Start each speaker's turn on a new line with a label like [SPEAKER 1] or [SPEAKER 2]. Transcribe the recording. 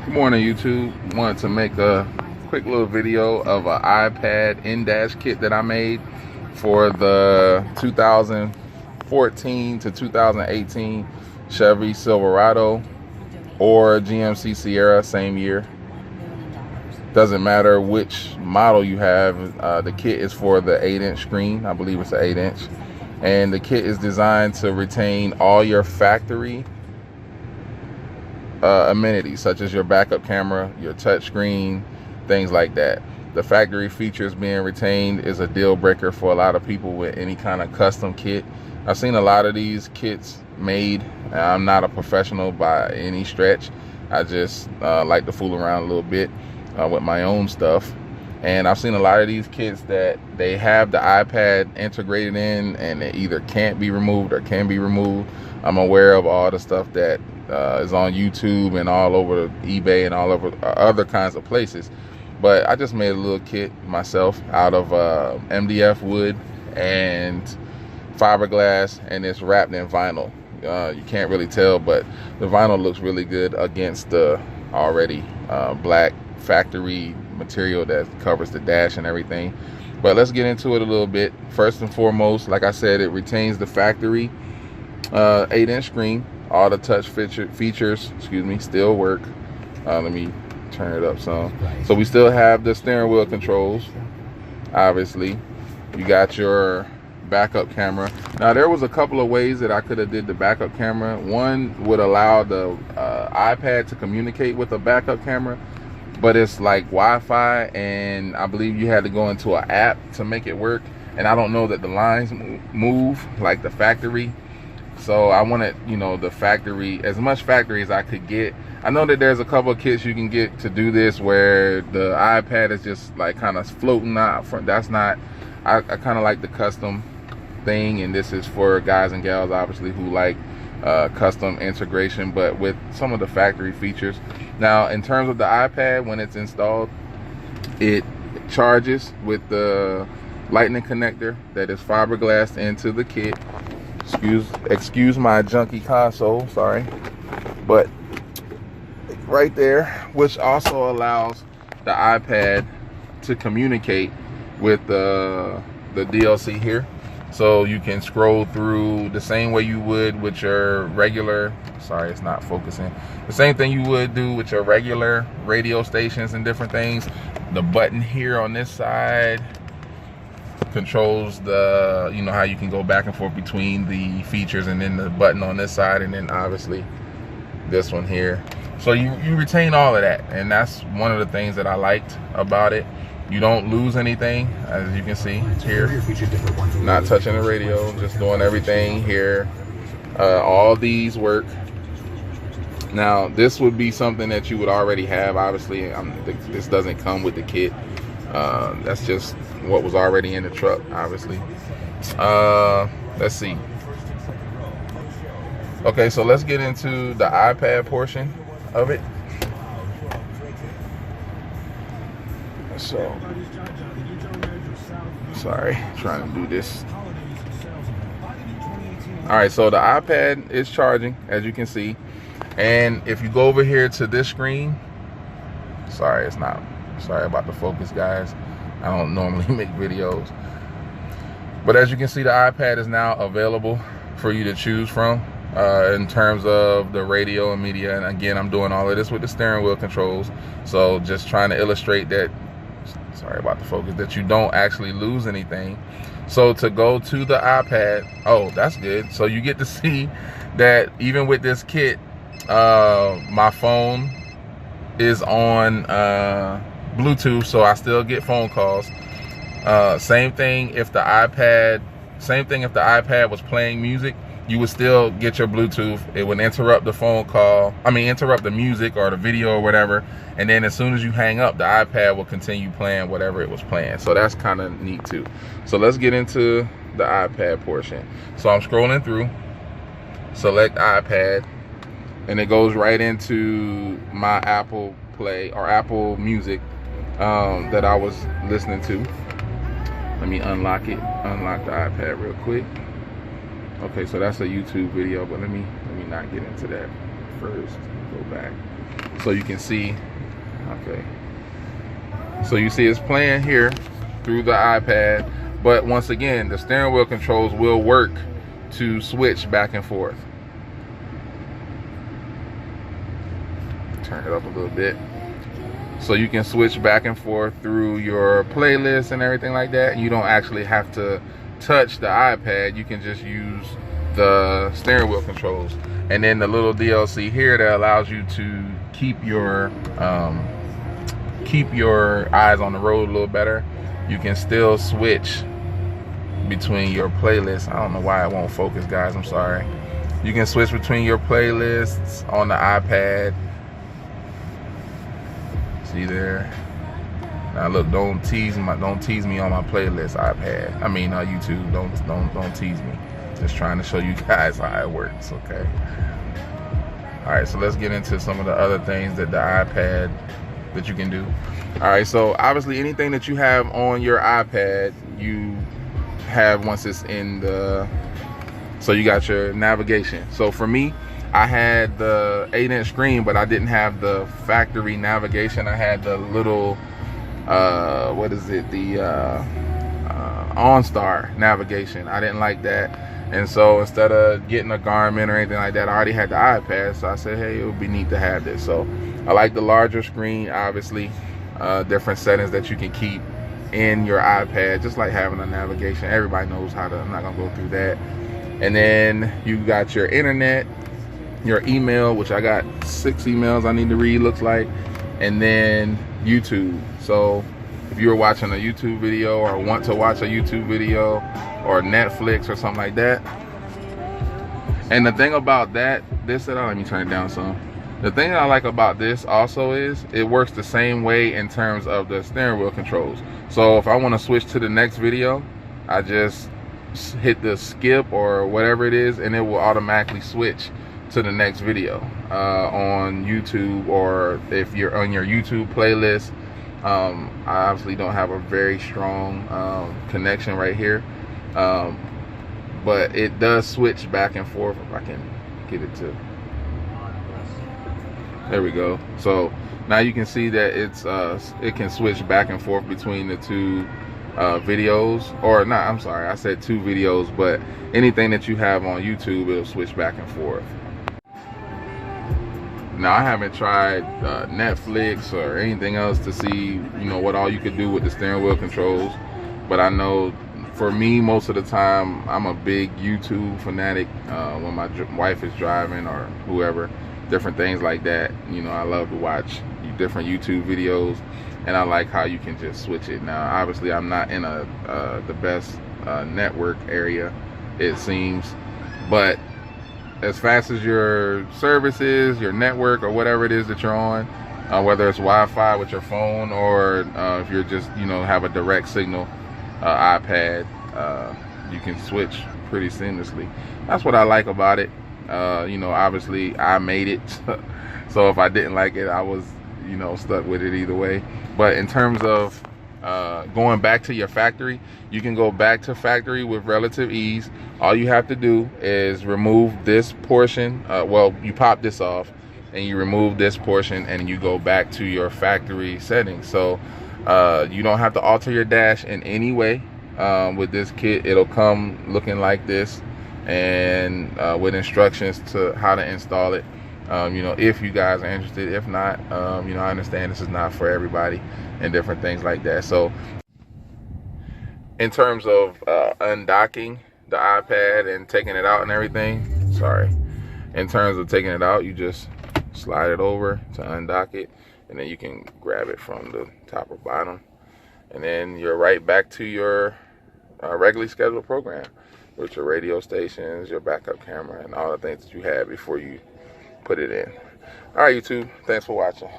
[SPEAKER 1] Good morning, YouTube. Wanted to make a quick little video of an iPad in-dash kit that I made for the 2014 to 2018 Chevy Silverado or GMC Sierra, same year. Doesn't matter which model you have. The kit is for the 8-inch screen. I believe it's an 8-inch. And the kit is designed to retain all your factory amenities, such as your backup camera, your touch screen, things like that. The factory features being retained is a deal breaker for a lot of people with any kind of custom kit. I've seen a lot of these kits made. I'm not a professional by any stretch. I just like to fool around a little bit with my own stuff. And I've seen a lot of these kits that they have the iPad integrated in and it either can't be removed or can be removed. I'm aware of all the stuff that is on YouTube and all over eBay and all over other kinds of places. But I just made a little kit myself out of MDF wood and fiberglass, and it's wrapped in vinyl. You can't really tell, but the vinyl looks really good against the already black factory material that covers the dash and everything. But let's get into it a little bit. First and foremost, like I said, it retains the factory 8-inch screen. All the touch features, still work. Let me turn it up some. So we still have the steering wheel controls. Obviously, you got your backup camera. Now there was a couple of ways that I could have did the backup camera. One would allow the iPad to communicate with a backup camera, but it's like Wi-Fi, and I believe you had to go into an app to make it work. And I don't know that the lines move like the factory. So I wanted, the factory, as much factory as I could get. I know that there's a couple of kits you can get to do this where the iPad is just like kind of floating out front. That's not, I kind of like the custom thing, and this is for guys and gals obviously who like custom integration, but with some of the factory features. Now in terms of the iPad, when it's installed, it charges with the lightning connector that is fiberglassed into the kit. Excuse my junky console, sorry, but right there, which also allows the iPad to communicate with the DLC here. So you can scroll through the same way you would with your regular, sorry, it's not focusing, the same thing you would do with your regular radio stations and different things. The button here on this side controls the, how you can go back and forth between the features, and then the button on this side, and then obviously this one here. So you retain all of that, and that's one of the things that I liked about it. You don't lose anything, as you can see here. Not touching the radio, just doing everything here. All these work. Now this would be something that you would already have. Obviously, this doesn't come with the kit. That's just what was already in the truck, obviously. Let's see. Okay, so let's get into the iPad portion of it. So, sorry, trying to do this. All right, so the iPad is charging, as you can see. And if you go over here to this screen, sorry about the focus, guys. I don't normally make videos, but as you can see, the iPad is now available for you to choose from in terms of the radio and media. And again, I'm doing all of this with the steering wheel controls, so just trying to illustrate that, sorry about the focus, that you don't actually lose anything. So to go to the iPad, oh, that's good. So you get to see that even with this kit, my phone is on Bluetooth, so I still get phone calls. Same thing if the iPad was playing music, you would still get your Bluetooth. It would interrupt the phone call, interrupt the music or the video or whatever, and then as soon as you hang up, the iPad will continue playing whatever it was playing. So that's kind of neat too. So let's get into the iPad portion. So I'm scrolling through, select iPad, and it goes right into my Apple Play or Apple Music that I was listening to. Let me unlock the iPad real quick. Okay, so that's a YouTube video, but let me not get into that first. Go back so you can see. Okay, so you see it's playing here through the iPad, but once again, the steering wheel controls will work to switch back and forth. Turn it up a little bit so you can switch back and forth through your playlist and everything like that. You don't actually have to touch the iPad. You can just use the steering wheel controls, and then the little DLC here that allows you to keep your eyes on the road a little better. You can still switch between your playlists. I don't know why it won't focus, guys, I'm sorry. You can switch between your playlists on the iPad. See there? Now look, don't tease me on my playlist iPad. I mean YouTube. Don't tease me. Just trying to show you guys how it works, okay? All right, so let's get into some of the other things that the iPad that you can do. All right, so obviously anything that you have on your iPad, you have once it's in the, so you got your navigation. So for me, I had the 8-inch screen, but I didn't have the factory navigation. I had the little, what is it? The OnStar navigation. I didn't like that. And so instead of getting a Garmin or anything like that, I already had the iPad. So I said, hey, it would be neat to have this. So I like the larger screen, obviously, different settings that you can keep in your iPad, just like having a navigation. Everybody knows how to, I'm not gonna go through that. And then you got your internet, your email, which I got 6 emails I need to read, looks like, and then YouTube. So if you're watching a YouTube video or want to watch a YouTube video or Netflix or something like that. And the thing about that, let me turn it down some. The thing that I like about this also is it works the same way in terms of the steering wheel controls. So if I want to switch to the next video, I just hit the skip or whatever it is, and it will automatically switch to the next video on YouTube, or if you're on your YouTube playlist. I obviously don't have a very strong connection right here, but it does switch back and forth. If I can get it to, there we go. So now you can see that it's it can switch back and forth between the two videos, or not, I'm sorry, I said 2 videos, but anything that you have on YouTube, it'll switch back and forth. Now I haven't tried Netflix or anything else to see, what all you could do with the steering wheel controls, but I know for me, most of the time, I'm a big YouTube fanatic. When my wife is driving or whoever, different things like that, I love to watch different YouTube videos, and I like how you can just switch it. Now obviously I'm not in the best network area, it seems, but as fast as your service is, your network or whatever it is that you're on, whether it's Wi-Fi with your phone or if you're just have a direct signal iPad, you can switch pretty seamlessly. That's what I like about it. Obviously I made it so if I didn't like it, I was stuck with it either way. But in terms of going back to your factory, you can go back to factory with relative ease. All you have to do is remove this portion. Well, you pop this off and you remove this portion and you go back to your factory settings. So you don't have to alter your dash in any way. With this kit, it'll come looking like this, and with instructions to how to install it. If you guys are interested. If not, I understand this is not for everybody and different things like that. So in terms of undocking the iPad and taking it out and everything, in terms of taking it out, you just slide it over to undock it, and then you can grab it from the top or bottom, and then you're right back to your regularly scheduled program with your radio stations, your backup camera, and all the things that you had before you put it in. All right, YouTube, thanks for watching.